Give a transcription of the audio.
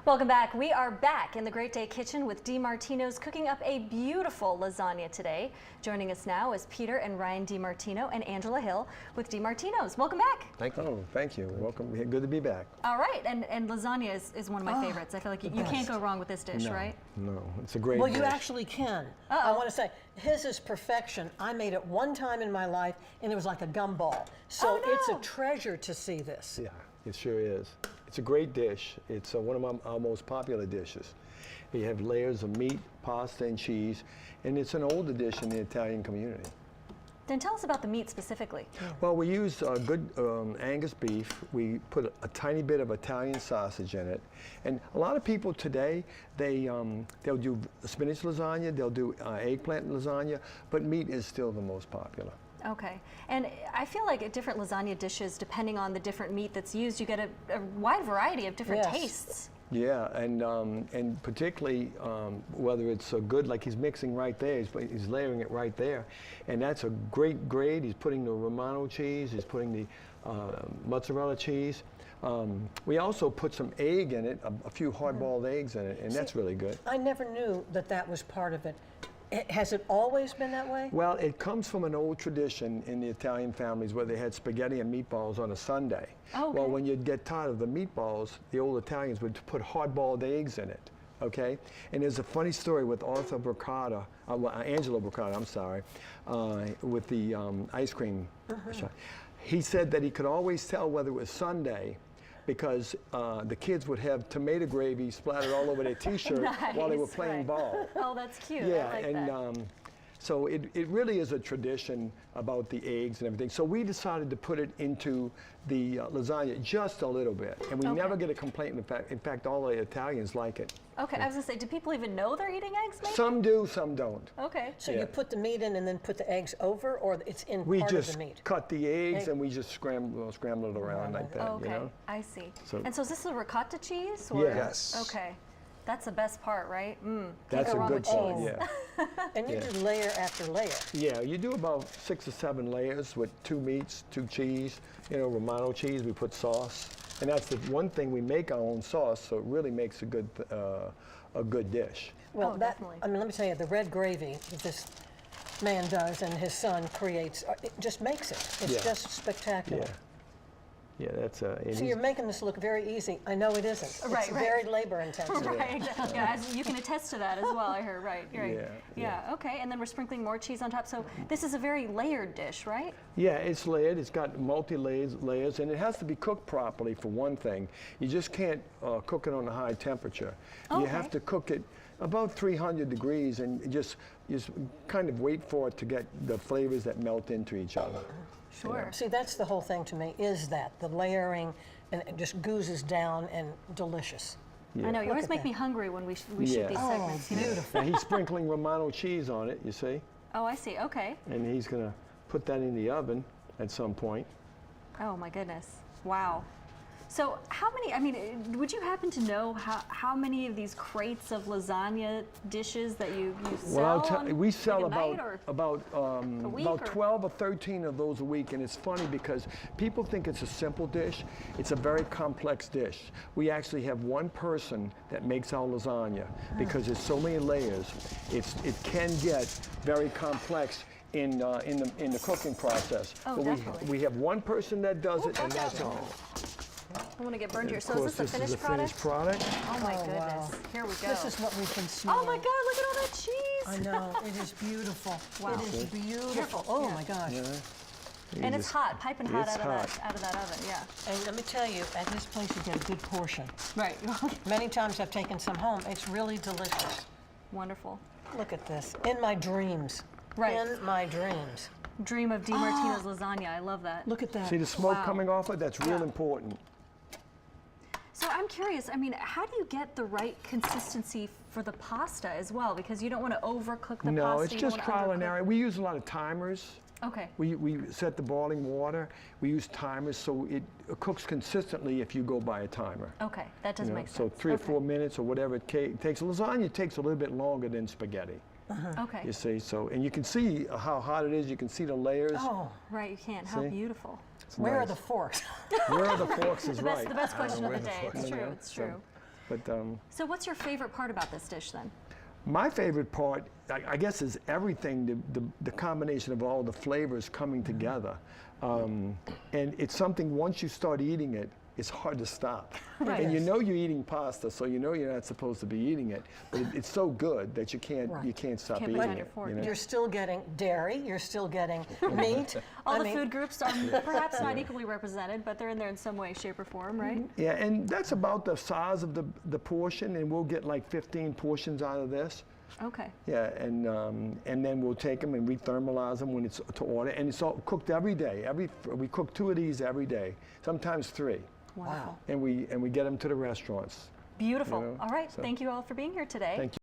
Welcome back. We are back in the Great Day Kitchen with DiMartino's cooking up a beautiful lasagna today. Joining us now is Peter and Ryan DiMartino and Angela Hill with DiMartino's. Welcome back. Thank you. Oh, thank you. Welcome. Good to be back. All right, and lasagna is one of my favorites. I feel like you can't go wrong with this dish, right? No, it's a great dish. Well, you actually can. I want to say, his is perfection. I made it one time in my life, and it was like a gumball. So it's a treasure to see this. Yeah, it sure is. It's a great dish. It's one of our most popular dishes. You have layers of meat, pasta, and cheese, and it's an older dish in the Italian community. Then tell us about the meat specifically. Well, we use good Angus beef. We put a tiny bit of Italian sausage in it. And a lot of people today, they'll do spinach lasagna, they'll do eggplant lasagna, but meat is still the most popular. Okay, and I feel like at different lasagna dishes, depending on the different meat that's used, you get a wide variety of different tastes. Yeah, and particularly whether it's good, like he's mixing right there, he's layering it right there, and that's a great grade. He's putting the Romano cheese, he's putting the mozzarella cheese. We also put some egg in it, a few hard-boiled eggs in it, and that's really good. I never knew that was part of it. Has it always been that way? Well, it comes from an old tradition in the Italian families where they had spaghetti and meatballs on a Sunday. Okay. Well, when you'd get tired of the meatballs, the old Italians would put hard-boiled eggs in it, okay? And there's a funny story with Angelo Braccata, I'm sorry, with the ice cream shop. He said that he could always tell whether it was Sunday because the kids would have tomato gravy splattered all over their T-shirt while they were playing ball. Oh, that's cute. Yeah, I like and that. So it really is a tradition about the eggs and everything. So we decided to put it into the lasagna just a little bit, and we never get a complaint. In fact, all the Italians like it. Okay, I was gonna say, do people even know they're eating eggs? Maybe? Some do, some don't. Okay. So you put the meat in and then put the eggs over, or it's in part of the meat? We just cut the eggs and we just scramble it around like that. Okay, you know? I see. So, and so is this a ricotta cheese? Or? Yes. Okay. That's the best part, right? That's a good part, yeah. And you do layer after layer. Yeah, you do about 6 or 7 layers with 2 meats, 2 cheese, Romano cheese, we put sauce. And that's the one thing, we make our own sauce, so it really makes a good dish. Well, definitely. I mean, let me tell you, the red gravy that this man does and his son creates, it just makes it. It's just spectacular. Yeah, that's So you're making this look very easy. I know it isn't. It's very labor intensive. Right, exactly. Yeah, you can attest to that as well, I heard, right. Yeah, okay, and then we're sprinkling more cheese on top. So this is a very layered dish, right? Yeah, it's layered. It's got multi-layers, and it has to be cooked properly for one thing. You just can't cook it on a high temperature. You have to cook it about 300 degrees and just kind of wait for it to get the flavors that melt into each other. Sure. See, that's the whole thing to me, is that the layering, and it just goozes down and delicious. Yeah. I know, you always make me hungry when we shoot these segments. Beautiful. Now he's sprinkling Romano cheese on it, you see? Oh, I see, okay. And he's gonna put that in the oven at some point. Oh my goodness, wow. So how many, I mean, would you happen to know how many of these crates of lasagna dishes that you sell? Well, we sell like about 12 or 13 of those a week, and it's funny because people think it's a simple dish. It's a very complex dish. We actually have one person that makes our lasagna because there's so many layers. It can get very complex in the cooking process. Oh, but definitely. we have one person that does it, and that's all. I want to get burned here. So is this a finished product? Finished product. Oh my goodness. Wow. Here we go. This is what we've been smelling. Oh my God, look at all that cheese. I know, it is beautiful. Wow. It is beautiful. Oh my gosh. Yeah. And it's hot, piping hot out hot. of that oven, yeah. And let me tell you, at this place you get a good portion. Right. Many times I've taken some home. It's really delicious. Wonderful. Look at this. In my dreams. Right. In my dreams. Dream of DiMartino's lasagna. I love that. Look at that. See the smoke coming off it? That's real important. So I'm curious, I mean, how do you get the right consistency for the pasta as well? Because you don't want to overcook the pasta. No, it's just trial and error. We use a lot of timers. Okay. We set the boiling water. We use timers so it cooks consistently if you go by a timer. Okay, that does make sense. So 3 or 4 minutes or whatever it takes. Lasagna takes a little bit longer than spaghetti. Okay. You see, and you can see how hot it is. You can see the layers. Oh, right, you can. How beautiful. Where are the forks? Where are the forks is right. The best question of the day. It's true, it's true. But So what's your favorite part about this dish then? my favorite part, I guess, is everything, the combination of all the flavors coming together. And it's something, once you start eating it, it's hard to stop. Right. And you know you're eating pasta, so you know you're not supposed to be eating it. But it's so good that you can't stop Can't put it eating on your it. fork. You know? You're still getting dairy, you're still getting meat. All I the mean, food groups are perhaps not equally represented, but they're in there in some way, shape, or form, right? Yeah, and that's about the size of the portion, and we'll get like 15 portions out of this. Okay. Yeah, and then we'll take them and re-thermalize them when it's to order, and it's all cooked every day. We cook 2 of these every day, sometimes 3, Wonderful. and we get them to the restaurants. Beautiful. You know, All right. so- Thank you all for being here today. Thank you.